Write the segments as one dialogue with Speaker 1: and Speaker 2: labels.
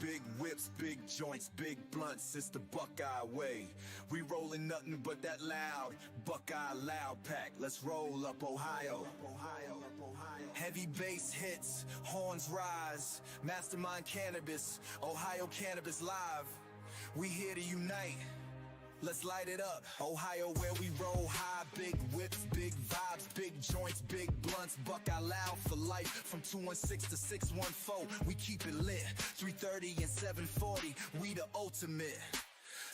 Speaker 1: big whips, big joints, big blunts, it's the Buckeye way. We rollin' nothing but that loud Buckeye loud pack. Let's roll up Ohio. Heavy bass hits, horns rise, mastermind cannabis, Ohio Cannabis Live. We here to unite. Let's light it up. Ohio where we roll high, big whips, big vibes, big joints, big blunts, Buckeye loud for life. From 216 to 614, we keep it lit. 330 and 740, we the ultimate.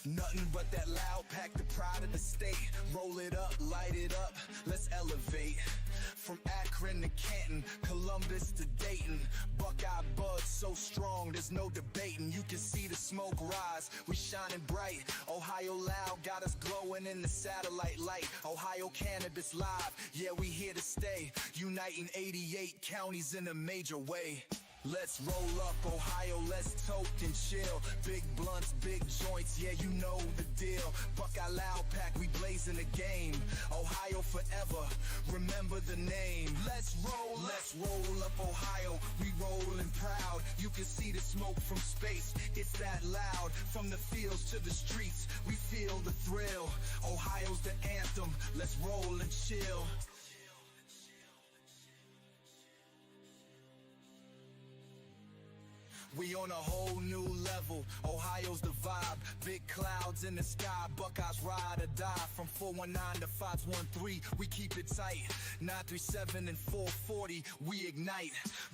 Speaker 1: Nothing but that loud pack, the pride of the state. Roll it up, light it up, let's elevate. From Akron to Canton, Columbus to Dayton, Buckeye buzz so strong, there's no debating. You can see the smoke rise, we shining bright. Ohio loud, got us glowing in the satellite light. Ohio Cannabis Live, yeah, we here to stay. Uniting 88 counties in a major way. Let's roll up Ohio, let's toke and chill. Big blunts, big joints, yeah, you know the deal. Buckeye loud pack, we blazing the game. Ohio forever, remember the name. Let's roll up Ohio, we rollin' proud. You can see the smoke from space, it's that loud. From the fields to the streets, we feel the thrill. Ohio's the anthem, let's roll and chill. We on a whole new level, Ohio's the vibe. Big clouds in the sky, Buckeyes ride or die. From 419 to 513, we keep it tight. 937 and 440, we ignite.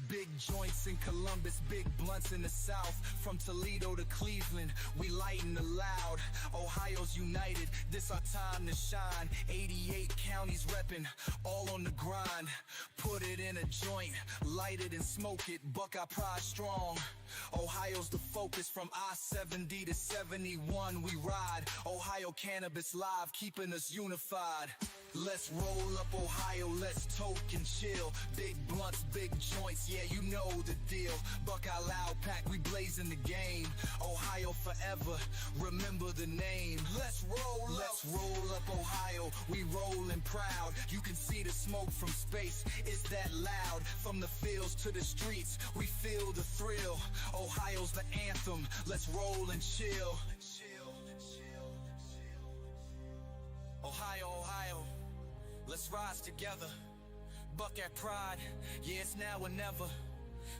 Speaker 1: Big joints in Columbus, big blunts in the south. From Toledo to Cleveland, we lighten the loud. Ohio's united, this our time to shine. 88 counties reppin', all on the grind. Put it in a joint, light it and smoke it, Buckeye pride strong. Ohio's the focus, from I-70 to 71 we ride. Ohio Cannabis Live, keeping us unified. Let's roll up Ohio, let's toke and chill. Big blunts, big joints, yeah, you know the deal. Buckeye loud pack, we blazing the game. Ohio forever, remember the name. Let's roll up Ohio, we rollin' proud. You can see the smoke from space, it's that loud. From the fields to the streets, we feel the thrill. Ohio's the anthem, let's roll and chill. Ohio, Ohio, let's rise together. Buckeye pride, yeah, it's now or never.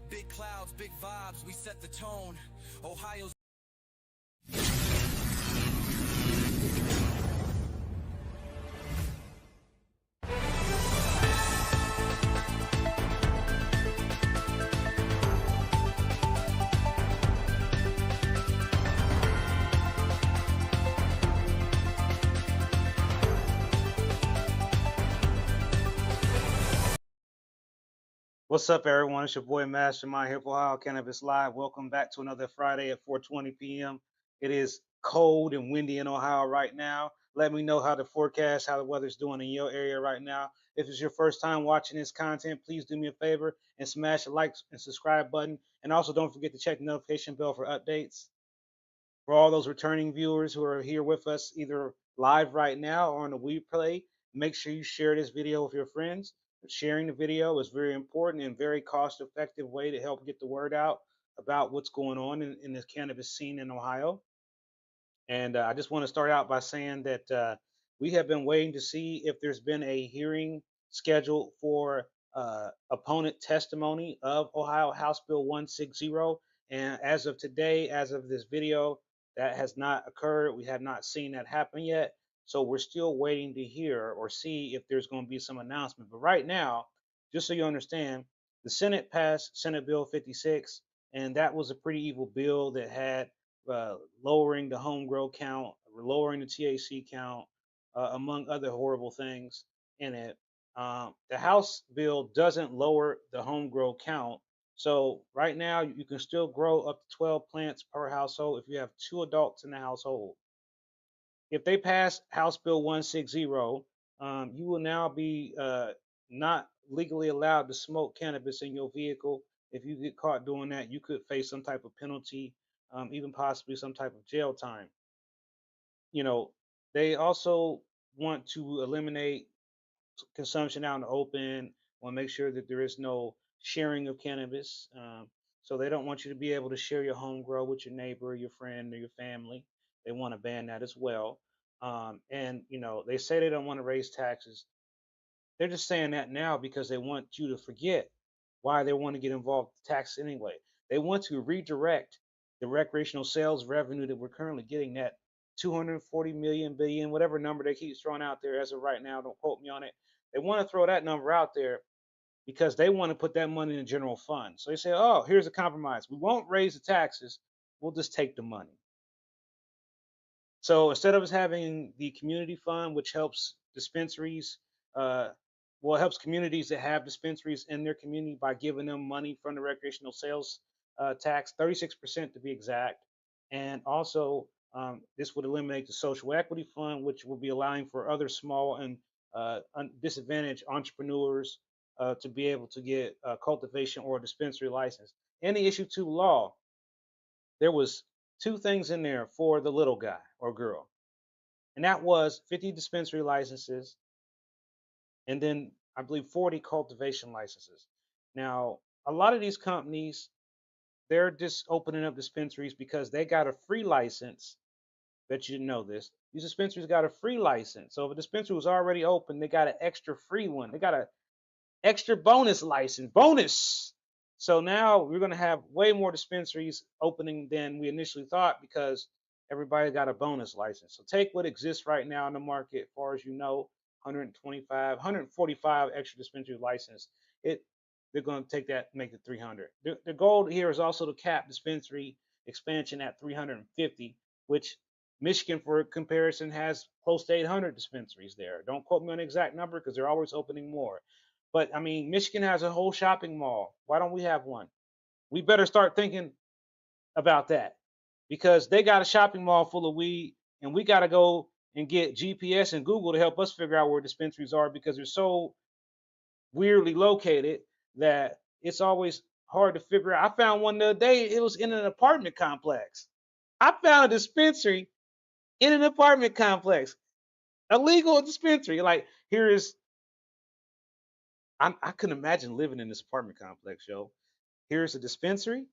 Speaker 1: Big clouds, big vibes, we set the tone. Ohio's
Speaker 2: What's up, everyone? It's your boy Mastermind here for Ohio Cannabis Live. Welcome back to another Friday at 4:20 p.m. It is cold and windy in Ohio right now. Let me know how the forecast, how the weather's doing in your area right now. If it's your first time watching this content, please do me a favor and smash the like and subscribe button. And also don't forget to check the notification bell for updates. For all those returning viewers who are here with us either live right now or on the replay, make sure you share this video with your friends. Sharing the video is very important and very cost-effective way to help get the word out about what's going on in the cannabis scene in Ohio. And I just want to start out by saying that we have been waiting to see if there's been a hearing scheduled for opponent testimony of Ohio House Bill 160. And as of today, as of this video, that has not occurred. We have not seen that happen yet. So we're still waiting to hear or see if there's going to be some announcement. But right now, just so you understand, the Senate passed Senate Bill 56, and that was a pretty evil bill that had lowering the home grow count, lowering the THC count, among other horrible things in it. The House bill doesn't lower the home grow count. So right now you can still grow up to 12 plants per household if you have 2 adults in the household. If they pass House Bill 160, you will now be not legally allowed to smoke cannabis in your vehicle. If you get caught doing that, you could face some type of penalty, even possibly some type of jail time. You know, they also want to eliminate consumption out in the open, want to make sure that there is no sharing of cannabis. So they don't want you to be able to share your home grow with your neighbor, your friend, or your family. They want to ban that as well. And they say they don't want to raise taxes. They're just saying that now because they want you to forget why they want to get involved with tax anyway. They want to redirect the recreational sales revenue that we're currently getting, that 240 million billion, whatever number they keep throwing out there as of right now. Don't quote me on it. They want to throw that number out there because they want to put that money in the general fund. So they say, oh, here's a compromise. We won't raise the taxes. We'll just take the money. So instead of us having the community fund, which helps dispensaries, uh, well, it helps communities that have dispensaries in their community by giving them money from the recreational sales tax, 36% to be exact. And also, this would eliminate the social equity fund, which will be allowing for other small and disadvantaged entrepreneurs to be able to get a cultivation or a dispensary license. In the issue 2 law, there was two things in there for the little guy or girl, and that was 50 dispensary licenses and then I believe 40 cultivation licenses. Now, a lot of these companies, they're just opening up dispensaries because they got a free license. Bet you didn't know this. These dispensaries got a free license. So if a dispensary was already open, they got an extra free one. They got a extra bonus license. Bonus. So now we're going to have way more dispensaries opening than we initially thought because everybody got a bonus license. So take what exists right now in the market, as far as you know, 125, 145 extra dispensary license. It they're going to take that, make it 300. The goal here is also to cap dispensary expansion at 350, which Michigan, for comparison, has close to 800 dispensaries there. Don't quote me on the exact number because they're always opening more. But I mean, Michigan has a whole shopping mall. Why don't we have one? We better start thinking about that because they got a shopping mall full of weed, and we got to go and get GPS and Google to help us figure out where dispensaries are because they're so weirdly located that it's always hard to figure out. I found one the other day, it was in an apartment complex. I found a dispensary in an apartment complex, a legal dispensary. Like, here is, I couldn't imagine living in this apartment complex, yo. Here's a dispensary,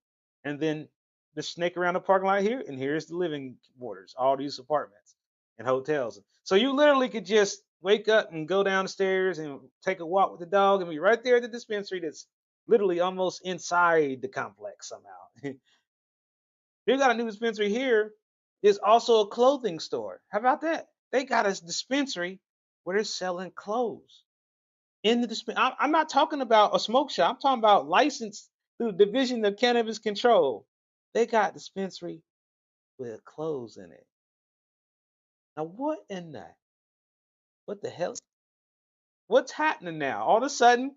Speaker 2: and then the snake around the parking lot here, and here's the living quarters, all these apartments and hotels. So you literally could just wake up and go down the stairs and take a walk with the dog and be right there at the dispensary that's literally almost inside the complex somehow. They got a new dispensary here. There's also a clothing store. How about that? They got a dispensary where they're selling clothes in the dispense. I'm not talking about a smoke shop. I'm talking about licensed through the Division of Cannabis Control. They got dispensary with clothes in it. Now, what in that? What the hell? What's happening now? All of a sudden,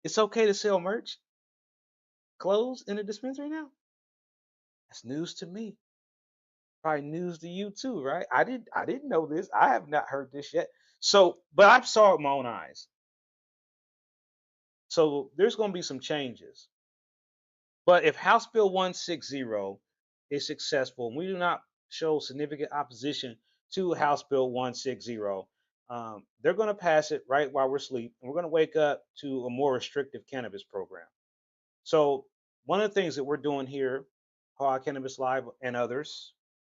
Speaker 2: it's okay to sell merch, clothes in a dispensary now? That's news to me. Probably news to you too, right? I didn't know this. I have not heard this yet. So, but I saw it with my own eyes. So there's going to be some changes. But if House Bill 160 is successful, and we do not show significant opposition to House Bill 160, they're going to pass it right while we're asleep, and we're going to wake up to a more restrictive cannabis program. So one of the things that we're doing here, High Cannabis Live and others,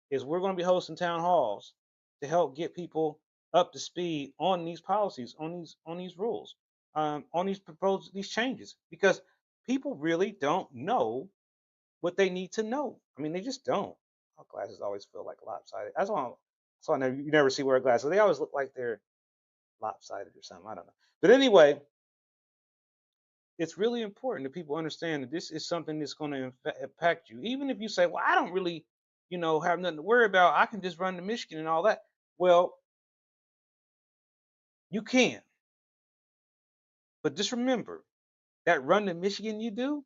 Speaker 2: is we're going to be hosting town halls to help get people up to speed on these policies, on these rules, on these changes, because people really don't know what they need to know. I mean, they just don't. My glasses always feel like lopsided. That's why you never see wear glasses. They always look like they're lopsided or something. I don't know. But anyway, it's really important that people understand that this is something that's going to impact you. Even if you say, well, I don't really, have nothing to worry about. I can just run to Michigan and all that. Well, you can. But just remember that run to Michigan you do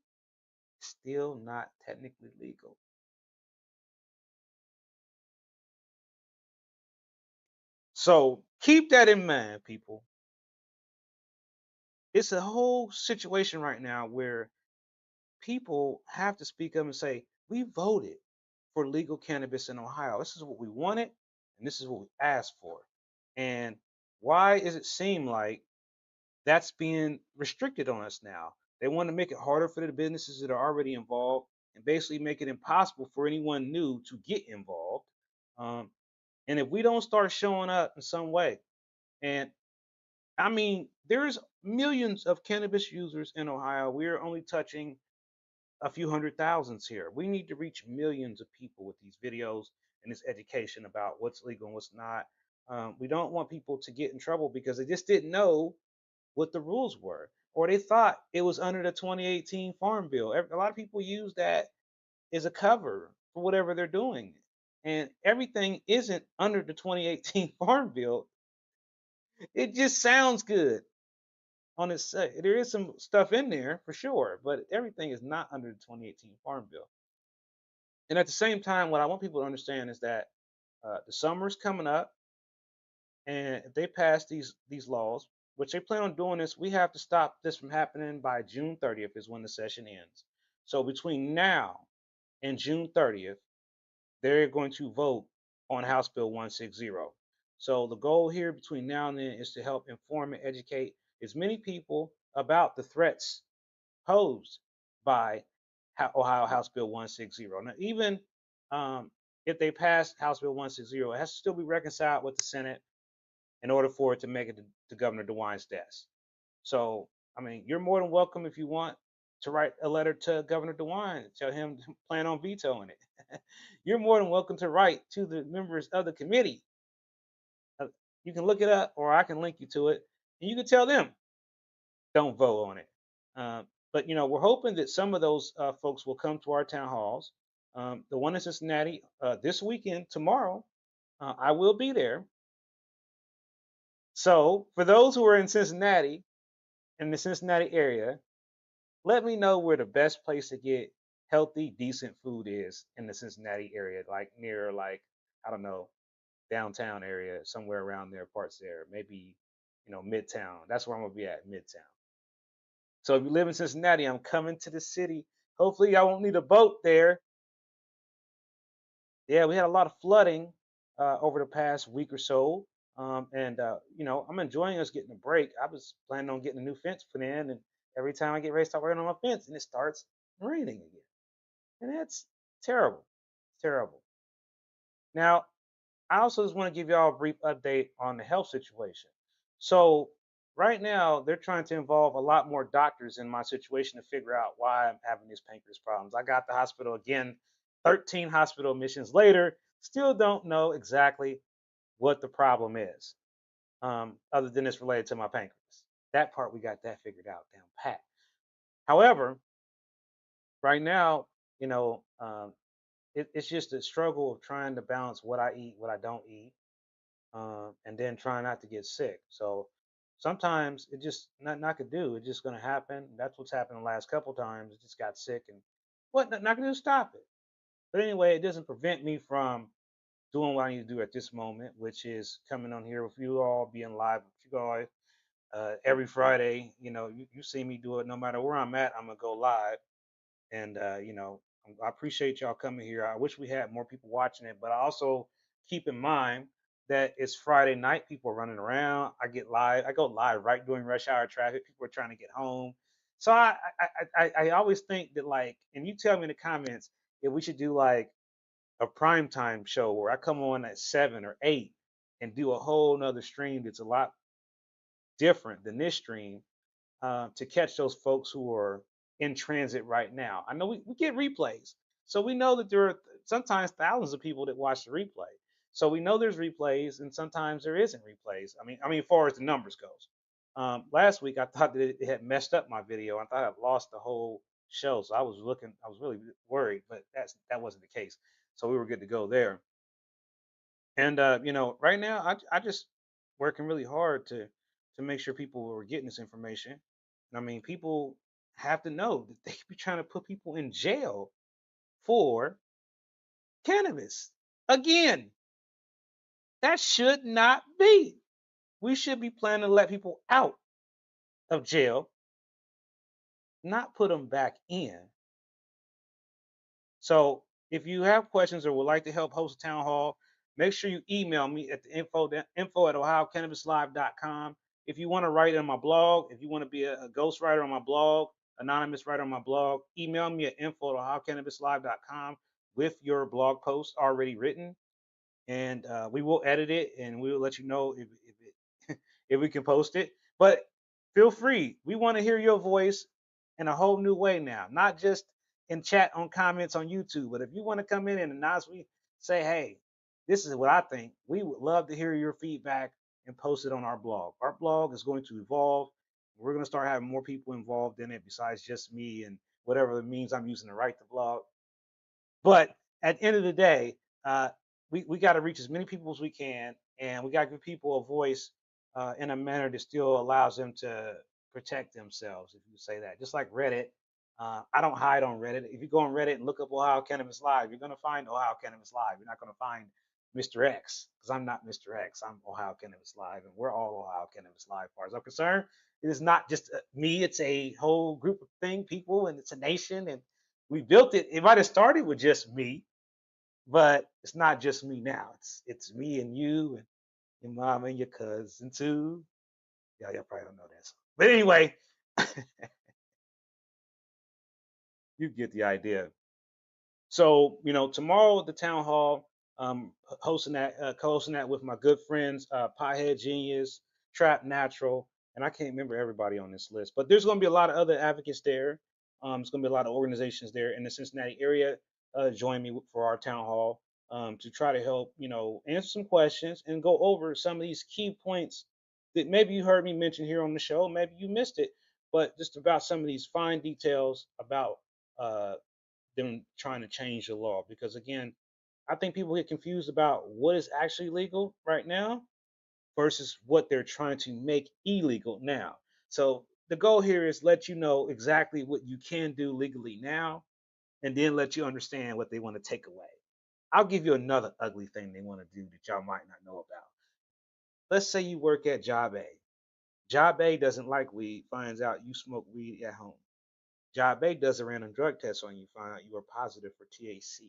Speaker 2: is still not technically legal. So keep that in mind, people. It's a whole situation right now where people have to speak up and say, we voted for legal cannabis in Ohio. This is what we wanted, and this is what we asked for. And why does it seem like that's being restricted on us now? They want to make it harder for the businesses that are already involved and basically make it impossible for anyone new to get involved. Um, and if we don't start showing up in some way, and I mean, there's millions of cannabis users in Ohio. We're only touching a few hundred thousands here. We need to reach millions of people with these videos and this education about what's legal and what's not. We don't want people to get in trouble because they just didn't know what the rules were, or they thought it was under the 2018 Farm Bill. A lot of people use that as a cover for whatever they're doing, and everything isn't under the 2018 Farm Bill. It just sounds good on its. There is some stuff in there for sure, but everything is not under the 2018 Farm Bill. And at the same time, what I want people to understand is that the summer's coming up, and if they pass these laws, which they plan on doing this, we have to stop this from happening by June 30th is when the session ends. So between now and June 30th, they're going to vote on House Bill 160. So the goal here between now and then is to help inform and educate as many people about the threats posed by Ohio House Bill 160. Now, even if they pass House Bill 160, it has to still be reconciled with the Senate in order for it to make it to Governor DeWine's desk. So, I mean, you're more than welcome if you want to write a letter to Governor DeWine and tell him to plan on vetoing it. You're more than welcome to write to the members of the committee. Uh, you can look it up, or I can link you to it, and you can tell them don't vote on it. But we're hoping that some of those folks will come to our town halls. The one in Cincinnati this weekend, tomorrow, I will be there. So for those who are in Cincinnati, in the Cincinnati area, let me know where the best place to get healthy, decent food is in the Cincinnati area, like near, like, I don't know, downtown area, somewhere around there, parts there, maybe, Midtown. That's where I'm gonna be at, Midtown. So if you live in Cincinnati, I'm coming to the city. Hopefully, I won't need a boat there. Yeah, we had a lot of flooding over the past week or so. And I'm enjoying us getting a break. I was planning on getting a new fence put in, and every time I get ready to start working on my fence, and it starts raining again. And that's terrible. Terrible. Now, I also just want to give y'all a brief update on the health situation. So, right now, they're trying to involve a lot more doctors in my situation to figure out why I'm having these pancreas problems. I got the hospital again, 13 hospital admissions later, still don't know exactly what the problem is, other than it's related to my pancreas. That part, we got that figured out down pat. However, right now, you know, um, it's just a struggle of trying to balance what I eat, what I don't eat, and then trying not to get sick. So sometimes it just nothing I could do. It's just going to happen. That's what's happened the last couple times. I just got sick, and what not going to stop it. But anyway, it doesn't prevent me from doing what I need to do at this moment, which is coming on here with you all, being live with you guys every Friday. You see me do it no matter where I'm at. I'm gonna go live, and I appreciate y'all coming here. I wish we had more people watching it, but I also keep in mind that it's Friday night. People are running around. I go live right during rush hour traffic. People are trying to get home. So I always think that, like, and you tell me in the comments if we should do like a primetime show where I come on at 7 or 8 and do a whole nother stream that's a lot different than this stream, to catch those folks who are in transit right now. I know we get replays, so we know that there are sometimes thousands of people that watch the replay. So we know there's replays, and sometimes there isn't replays. As far as the numbers goes. Last week I thought that it had messed up my video. I thought I'd lost the whole show, so I was looking. I was really worried, but that wasn't the case. So we were good to go there. And right now I just working really hard to make sure people were getting this information. People have to know that they could be trying to put people in jail for cannabis. Again, that should not be. We should be planning to let people out of jail, not put them back in. So if you have questions or would like to help host a town hall, make sure you email me at the info at ohiocannabislive.com. If you want to write on my blog, if you want to be a ghostwriter on my blog, anonymous right on my blog. Email me at info@ohioCannabisLive.com with your blog post already written, and we will edit it and we will let you know if if we can post it. But feel free. We want to hear your voice in a whole new way now, not just in chat on comments on YouTube. But if you want to come in and anonymously say, hey, this is what I think, we would love to hear your feedback and post it on our blog. Our blog is going to evolve. We're going to start having more people involved in it besides just me and whatever it means I'm using to write the blog. But at the end of the day, uh, we got to reach as many people as we can, and we got to give people a voice in a manner that still allows them to protect themselves, if you say that. Just like Reddit, I don't hide on Reddit. If you go on Reddit and look up Ohio Cannabis Live, you're going to find Ohio Cannabis Live. You're not going to find Mr. X, because I'm not Mr. X. I'm Ohio Cannabis Live, and we're all Ohio Cannabis Live. As far as I'm concerned, it is not just me. It's a whole group of people, and it's a nation, and we built it. It might have started with just me, but it's not just me now. It's me and you and your mom and your cousin too. Y'all probably don't know that song. But anyway, you get the idea. So, tomorrow at the town hall, hosting that, co-hosting that with my good friends, Pothead Genius, Trap Natural, and I can't remember everybody on this list, but there's going to be a lot of other advocates there. There's going to be a lot of organizations there in the Cincinnati area. Join me for our town hall to try to help, answer some questions and go over some of these key points that maybe you heard me mention here on the show, maybe you missed it, but just about some of these fine details about uh, them trying to change the law. Because again, I think people get confused about what is actually legal right now versus what they're trying to make illegal now. So the goal here is let you know exactly what you can do legally now and then let you understand what they want to take away. I'll give you another ugly thing they want to do that y'all might not know about. Let's say you work at job A. Job A doesn't like weed, finds out you smoke weed at home. Job A does a random drug test on you, find out you are positive for THC.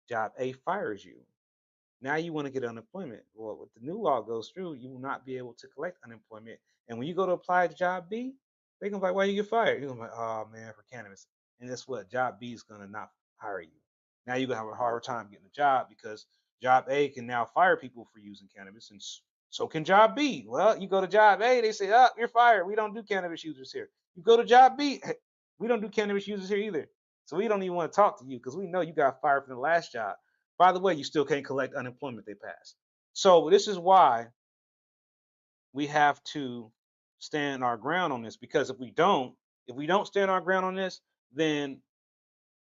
Speaker 2: Job A fires you. Now you want to get unemployment. Well, if the new law goes through, you will not be able to collect unemployment. And when you go to apply to job B, they're gonna be like, why you get fired? You're gonna be like, oh man, for cannabis. And guess what? Job B is gonna not hire you. Now you're gonna have a harder time getting a job because job A can now fire people for using cannabis, and so can job B. Well, you go to job A, they say, oh, you're fired. We don't do cannabis users here. You go to job B, we don't do cannabis users here either. So we don't even want to talk to you because we know you got fired from the last job. By the way, you still can't collect unemployment they passed. So this is why we have to stand our ground on this, because if we don't stand our ground on this, then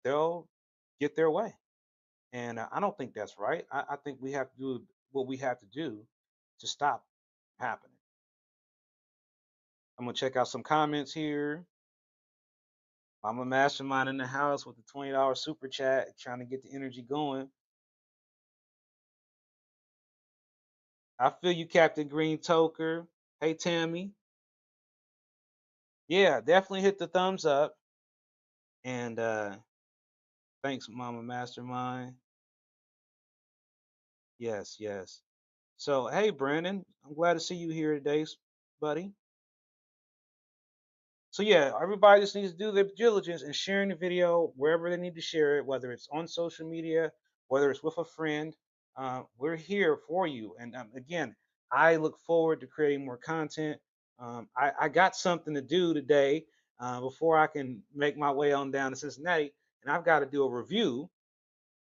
Speaker 2: they'll get their way. And I don't think that's right. I think we have to do what we have to do to stop happening. I'm gonna check out some comments here. I'm a mastermind in the house with the $20 super chat, trying to get the energy going. I feel you, Captain Green Toker. Hey, Tammy. Yeah, definitely hit the thumbs up. And thanks, Mama Mastermind. Yes, yes. So, hey, Brandon, I'm glad to see you here today, buddy. So, yeah, everybody just needs to do their diligence in sharing the video wherever they need to share it, whether it's on social media, whether it's with a friend. We're here for you. And again, I look forward to creating more content. I got something to do today before I can make my way on down to Cincinnati, and I've got to do a review.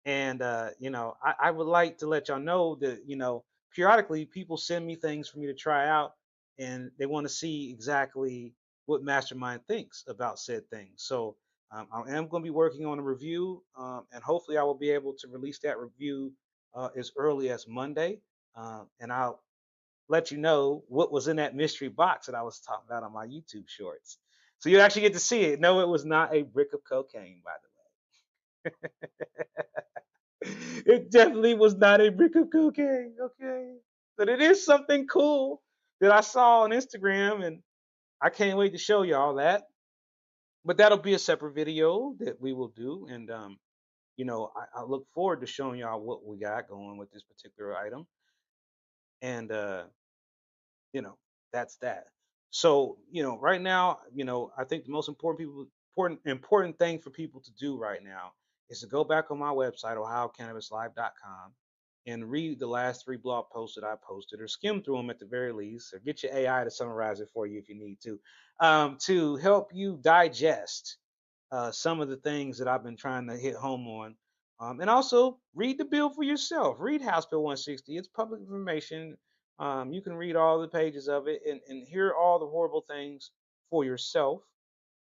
Speaker 2: And I would like to let y'all know that periodically people send me things for me to try out, and they want to see exactly what Mastermind thinks about said things. So I am going to be working on a review, and hopefully I will be able to release that review as early as Monday, and I'll let you know what was in that mystery box that I was talking about on my YouTube shorts. So you actually get to see it. No, it was not a brick of cocaine, by the way. It definitely was not a brick of cocaine, okay? But it is something cool that I saw on Instagram, and I can't wait to show y'all that. But that'll be a separate video that we will do, and I look forward to showing y'all what we got going with this particular item, and you know, that's that. So, right now, I think the most important thing for people to do right now is to go back on my website, ohiocannabislive.com, and read the last three blog posts that I posted, or skim through them at the very least, or get your AI to summarize it for you if you need to help you digest some of the things that I've been trying to hit home on. And also read the bill for yourself. Read House Bill 160. It's public information. You can read all the pages of it and hear all the horrible things for yourself.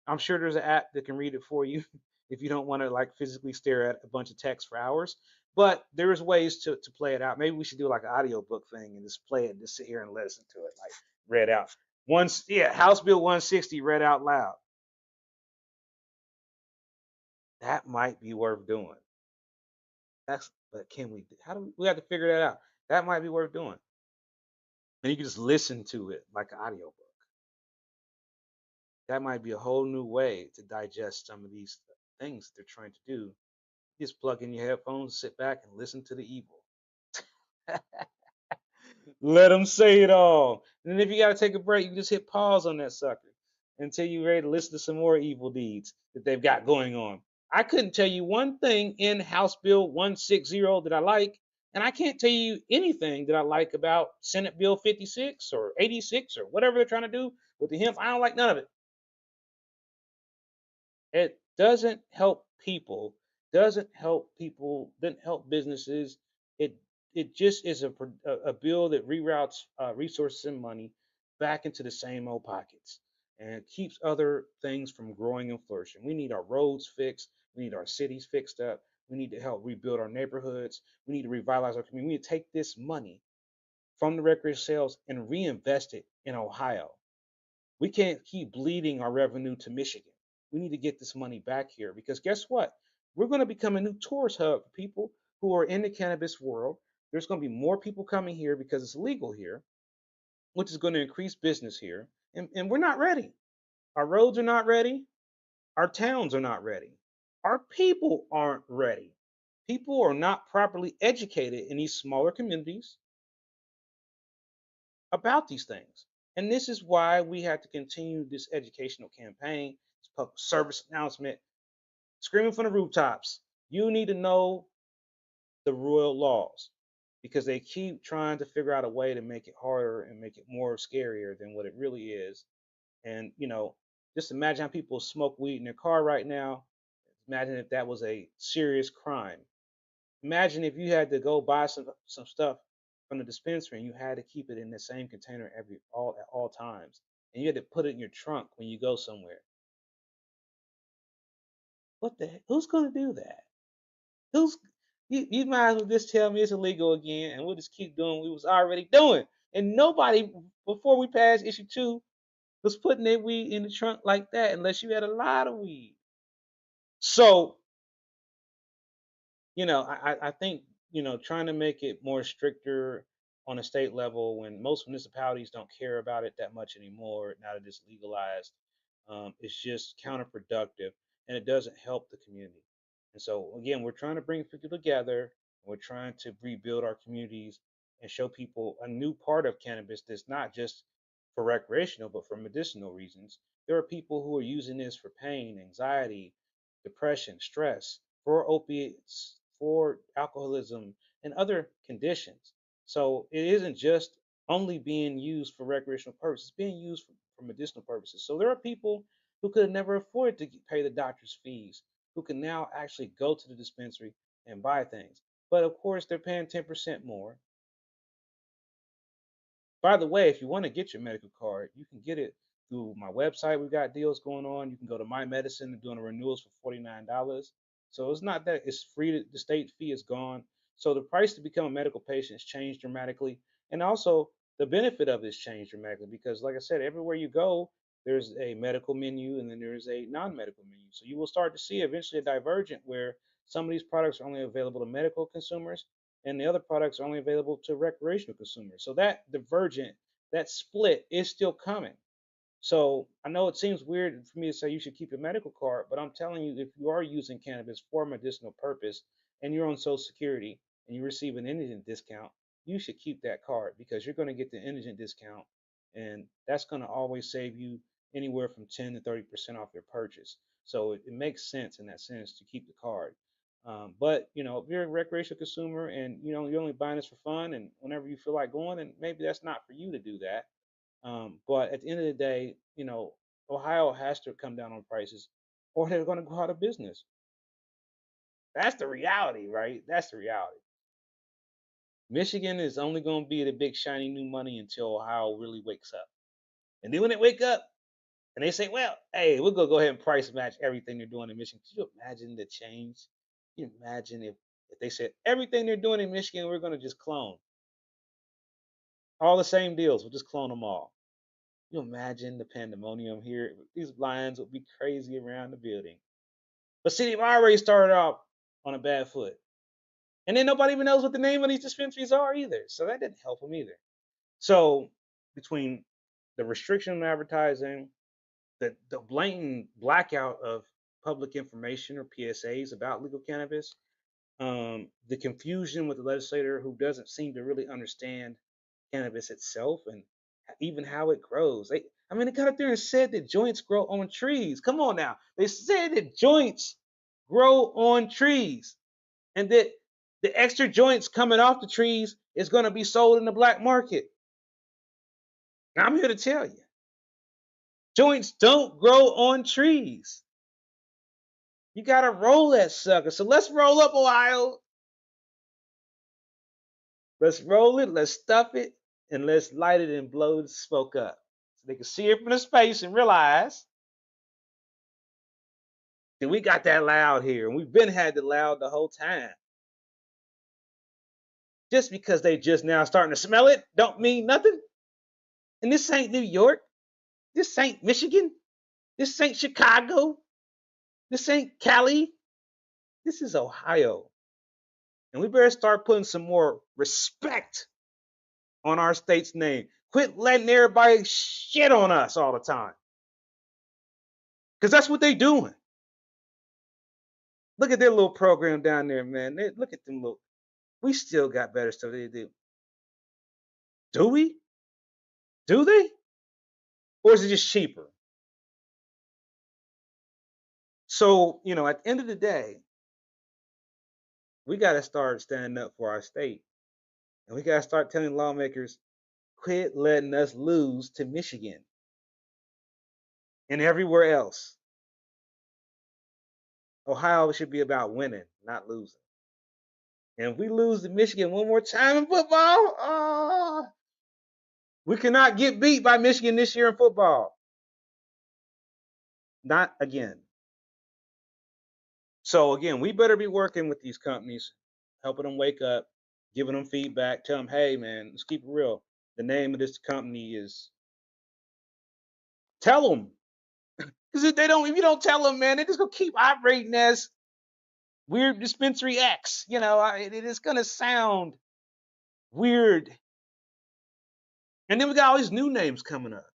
Speaker 2: I'm sure there's an app that can read it for you if you don't want to like physically stare at a bunch of text for hours. But there's ways to play it out. Maybe we should do like an audiobook thing and just play it and just sit here and listen to it, like read out. Once, yeah, House Bill 160 read out loud. That might be worth doing. But can we? How do we have to figure that out? That might be worth doing, and you can just listen to it like an audiobook. That might be a whole new way to digest some of these things they're trying to do. You just plug in your headphones, sit back, and listen to the evil. Let them say it all. And then if you got to take a break, you can just hit pause on that sucker until you're ready to listen to some more evil deeds that they've got going on. I couldn't tell you one thing in House Bill 160 that I like, and I can't tell you anything that I like about Senate Bill 56 or 86 or whatever they're trying to do with the hemp. I don't like none of it. It doesn't help people, doesn't help businesses. It it just is a bill that reroutes resources and money back into the same old pockets and keeps other things from growing and flourishing. We need our roads fixed. We need our cities fixed up. We need to help rebuild our neighborhoods. We need to revitalize our community. We need to take this money from the recreational sales and reinvest it in Ohio. We can't keep bleeding our revenue to Michigan. We need to get this money back here because guess what? We're going to become a new tourist hub for people who are in the cannabis world. There's going to be more people coming here because it's legal here, which is going to increase business here. And we're not ready. Our roads are not ready. Our towns are not ready. Our people aren't ready. People are not properly educated in these smaller communities about these things. And this is why we have to continue this educational campaign, this public service announcement, screaming from the rooftops. You need to know the royal laws because they keep trying to figure out a way to make it harder and make it more scarier than what it really is. And, just imagine how people smoke weed in their car right now. Imagine if that was a serious crime. Imagine if you had to go buy some stuff from the dispensary and you had to keep it in the same container at all times, and you had to put it in your trunk when you go somewhere. What the heck? Who's going to do that? Who's you might as well just tell me it's illegal again, and we'll just keep doing what we was already doing. And nobody before we passed issue 2 was putting their weed in the trunk like that unless you had a lot of weed. So I think, trying to make it more stricter on a state level when most municipalities don't care about it that much anymore now that it's legalized, is just counterproductive and it doesn't help the community. And so, again, we're trying to bring people together. We're trying to rebuild our communities and show people a new part of cannabis that's not just for recreational, but for medicinal reasons. There are people who are using this for pain, anxiety, depression, stress, for opiates, for alcoholism, and other conditions. So it isn't just only being used for recreational purposes, it's being used for medicinal purposes. So there are people who could have never afforded to pay the doctor's fees who can now actually go to the dispensary and buy things. But of course, they're paying 10% more. By the way, if you want to get your medical card, you can get it through my website. We've got deals going on. You can go to My Medicine and doing the renewals for $49. So it's not that it's free. The state fee is gone. So the price to become a medical patient has changed dramatically. And also the benefit of this changed dramatically because, like I said, everywhere you go, there's a medical menu and then there's a non-medical menu. So you will start to see eventually a divergent where some of these products are only available to medical consumers and the other products are only available to recreational consumers. So that divergent, that split is still coming. So I know it seems weird for me to say you should keep your medical card, but I'm telling you, if you are using cannabis for medicinal purpose and you're on Social Security and you receive an indigent discount, you should keep that card because you're going to get the indigent discount and that's going to always save you anywhere from 10 to 30% off your purchase. So it makes sense in that sense to keep the card. But if you're a recreational consumer and you're only buying this for fun and whenever you feel like going, then maybe that's not for you to do that. But at the end of the day, Ohio has to come down on prices, or they're going to go out of business. That's the reality, right? That's the reality. Michigan is only going to be the big shiny new money until Ohio really wakes up. And then when they wake up and they say, well, hey, we're going to go ahead and price match everything they're doing in Michigan. Can you imagine the change? Can you imagine if they said everything they're doing in Michigan, we're going to just clone all the same deals. We'll just clone them all. Can you imagine the pandemonium here? These lines would be crazy around the building. But see, they've already started off on a bad foot. And then nobody even knows what the name of these dispensaries are either. So that didn't help them either. So between the restriction on advertising, the blatant blackout of public information or PSAs about legal cannabis, the confusion with the legislator who doesn't seem to really understand cannabis itself and even how it grows. They got up there and said that joints grow on trees. Come on now. They said that joints grow on trees and that the extra joints coming off the trees is going to be sold in the black market. Now, I'm here to tell you, joints don't grow on trees. You got to roll that sucker. So let's roll up, Ohio. Let's roll it, let's stuff it, and let's light it and blow the smoke up. So they can see it from the space and realize that we got that loud here. And we've been had the loud the whole time. Just because they just now starting to smell it don't mean nothing. And this ain't New York. This ain't Michigan. This ain't Chicago. This ain't Cali. This is Ohio. And we better start putting some more respect on our state's name. Quit letting everybody shit on us all the time. Because that's what they doing. Look at their little program down there, man. Look at them little. We still got better stuff they do. Do we? Do they? Or is it just cheaper? So, at the end of the day, we got to start standing up for our state. And we got to start telling lawmakers, quit letting us lose to Michigan and everywhere else. Ohio should be about winning, not losing. And if we lose to Michigan one more time in football, we cannot get beat by Michigan this year in football. Not again. So again, we better be working with these companies, helping them wake up, giving them feedback, tell them, hey man, let's keep it real. The name of this company is. Tell them, because if you don't tell them, man, they're just gonna keep operating as weird dispensary X. It is gonna sound weird. And then we got all these new names coming up,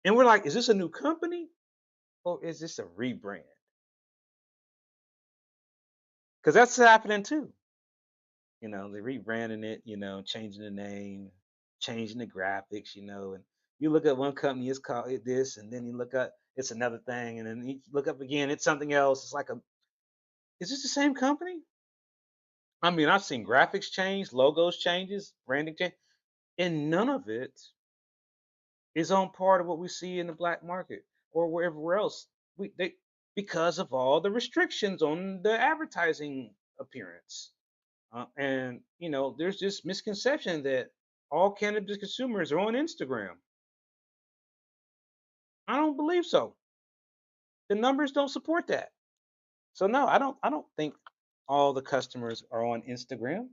Speaker 2: and we're like, is this a new company or is this a rebrand? Because that's happening too. They're rebranding it, changing the name, changing the graphics, and you look at one company, it's called this, and then you look up, it's another thing, and then you look up again, it's something else. It's like is this the same company? I've seen graphics change, logos changes, branding change, and none of it is on part of what we see in the black market or wherever else. Because of all the restrictions on the advertising appearance. And there's this misconception that all cannabis consumers are on Instagram. I don't believe so. The numbers don't support that. So no, I don't think all the customers are on Instagram.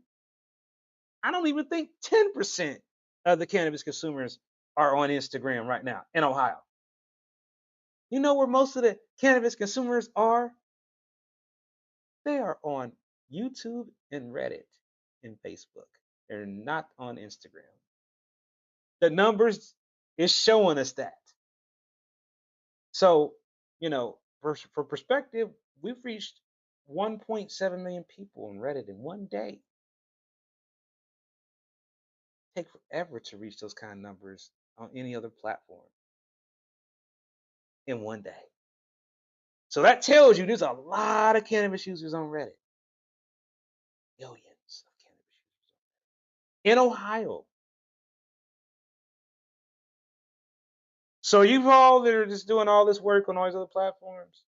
Speaker 2: I don't even think 10% of the cannabis consumers are on Instagram right now in Ohio. You know where most of the cannabis consumers are? They are on YouTube and Reddit and Facebook. They're not on Instagram. The numbers is showing us that. So, for perspective, we've reached 1.7 million people on Reddit in one day. take forever to reach those kind of numbers on any other platform in one day. So that tells you there's a lot of cannabis users on Reddit. Millions of cannabis users in Ohio. So you've all that are just doing all this work on all these other platforms.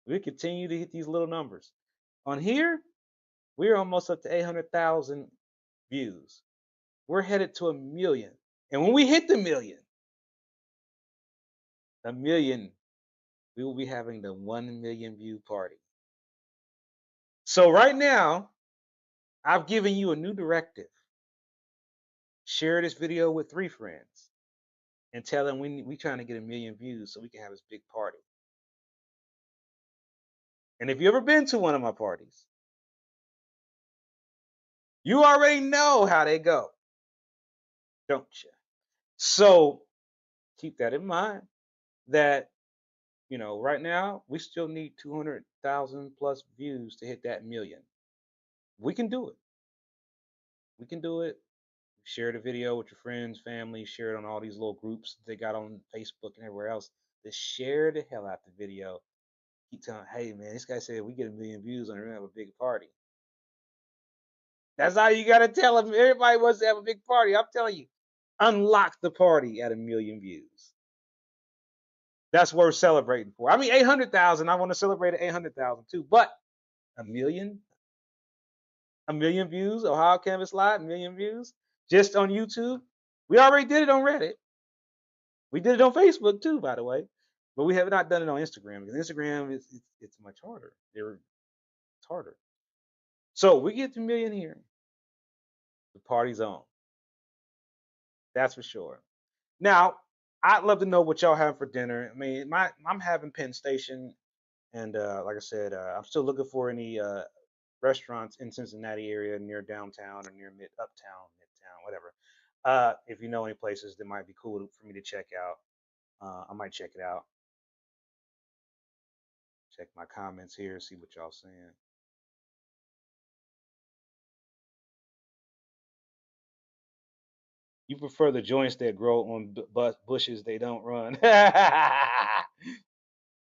Speaker 2: We continue to hit these little numbers. On here, we're almost up to 800,000 views. We're headed to 1 million. And when we hit the million, we will be having the 1 million view party. So right now, I've given you a new directive. Share this video with 3 friends and tell them we trying to get 1 million views so we can have this big party. And if you ever been to one of my parties, you already know how they go, don't you? So keep that in mind that, right now we still need 200,000 plus views to hit that million. We can do it. We can do it. Share the video with your friends, family, share it on all these little groups they got on Facebook and everywhere else. Just share the hell out the video. Keep telling, hey man, this guy said we get 1 million views and we're gonna have a big party. That's how you gotta tell them. Everybody wants to have a big party. I'm telling you, unlock the party at 1 million views. That's what we're celebrating for. I mean, 800,000. I want to celebrate at 800,000 too, but 1 million, 1 million views. Ohio Cannabis Live, 1 million views just on YouTube. We already did it on Reddit. We did it on Facebook too, by the way, but we have not done it on Instagram because Instagram it's much harder. It's harder. So we get to 1 million here. The party's on. That's for sure. Now, I'd love to know what y'all have for dinner. I mean, I'm having Penn Station, and like I said, I'm still looking for any restaurants in Cincinnati area near downtown or near uptown, midtown, whatever. If you know any places that might be cool for me to check out, I might check it out. Check my comments here, see what y'all saying. You prefer the joints that grow on bushes they don't run.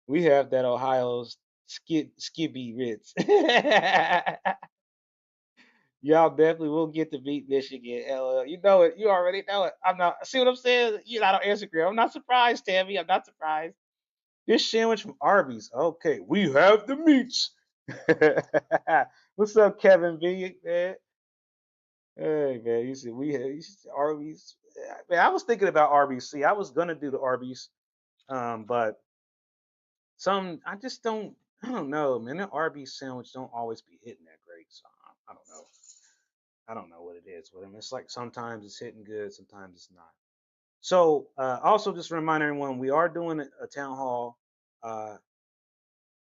Speaker 2: We have that Ohio skibby Ritz. Y'all definitely will get to beat Michigan. LL. You know it. You already know it. I'm not. See what I'm saying? You're not on Instagram. I'm not surprised, Tammy. I'm not surprised. This sandwich from Arby's. Okay, we have the meats. What's up, Kevin B? Man? Hey man, you see Arby's. Man, I was thinking about RBC. I was gonna do the Arby's, but I just don't. I don't know, man. That Arby's sandwich don't always be hitting that great. So I don't know. I don't know what it is with them. It's like sometimes it's hitting good, sometimes it's not. So also just remind everyone we are doing a town hall uh,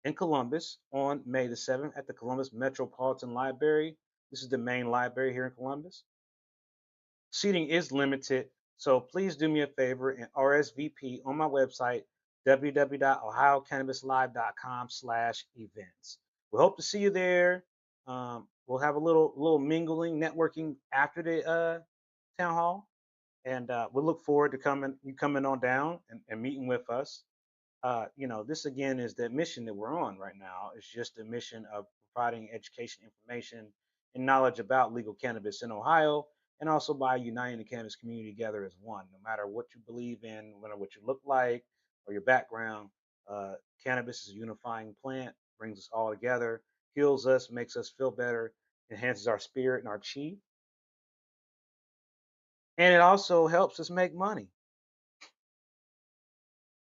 Speaker 2: in Columbus on May the 7th at the Columbus Metropolitan Library. This is the main library here in Columbus. Seating is limited, so please do me a favor and RSVP on my website, www.ohiocannabislive.com/events. We hope to see you there. We'll have a little mingling, networking after the town hall, and we'll look forward to you coming on down and meeting with us. This again is the mission that we're on right now. It's just the mission of providing education, information, and knowledge about legal cannabis in Ohio, and also by uniting the cannabis community together as one. No matter what you believe in, no matter what you look like or your background, cannabis is a unifying plant, brings us all together, heals us, makes us feel better, enhances our spirit and our chi, and it also helps us make money.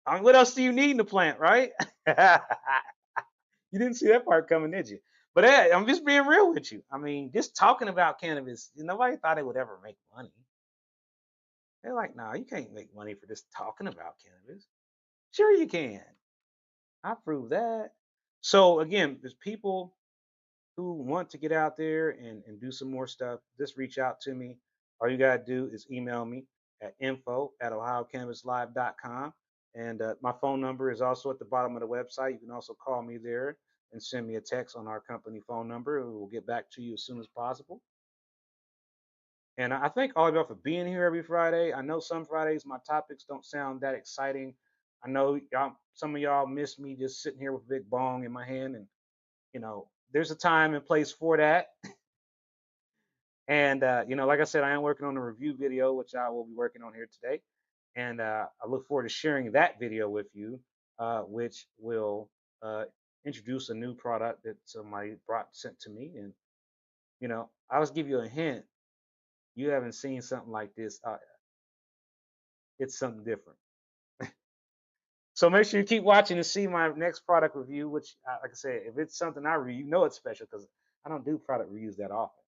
Speaker 2: I mean, what else do you need in the plant, right? You didn't see that part coming, did you? But hey, I'm just being real with you. I mean, just talking about cannabis, nobody thought it would ever make money. They're like, nah, you can't make money for just talking about cannabis. Sure, you can. I prove that. So again, there's people who want to get out there and do some more stuff. Just reach out to me. All you gotta do is email me at info@ohiocannabislive.com. And my phone number is also at the bottom of the website. You can also call me there. and send me a text on our company phone number. And we'll get back to you as soon as possible. And I thank all of y'all for being here every Friday. I know some Fridays my topics don't sound that exciting. I know y'all, some of y'all miss me just sitting here with a big bong in my hand, and there's a time and place for that. And like I said, I am working on a review video, which I will be working on here today, and I look forward to sharing that video with you, which will introduce a new product that somebody sent to me. And I'll just give you a hint. You haven't seen something like this. It's something different. So make sure you keep watching to see my next product review, which, like I said, if it's something I review, it's special because I don't do product reviews that often.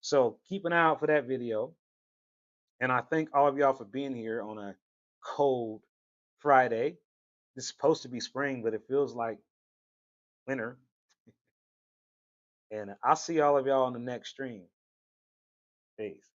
Speaker 2: So keep an eye out for that video. And I thank all of y'all for being here on a cold Friday. It's supposed to be spring, but it feels like winter. And I'll see all of y'all on the next stream. Peace.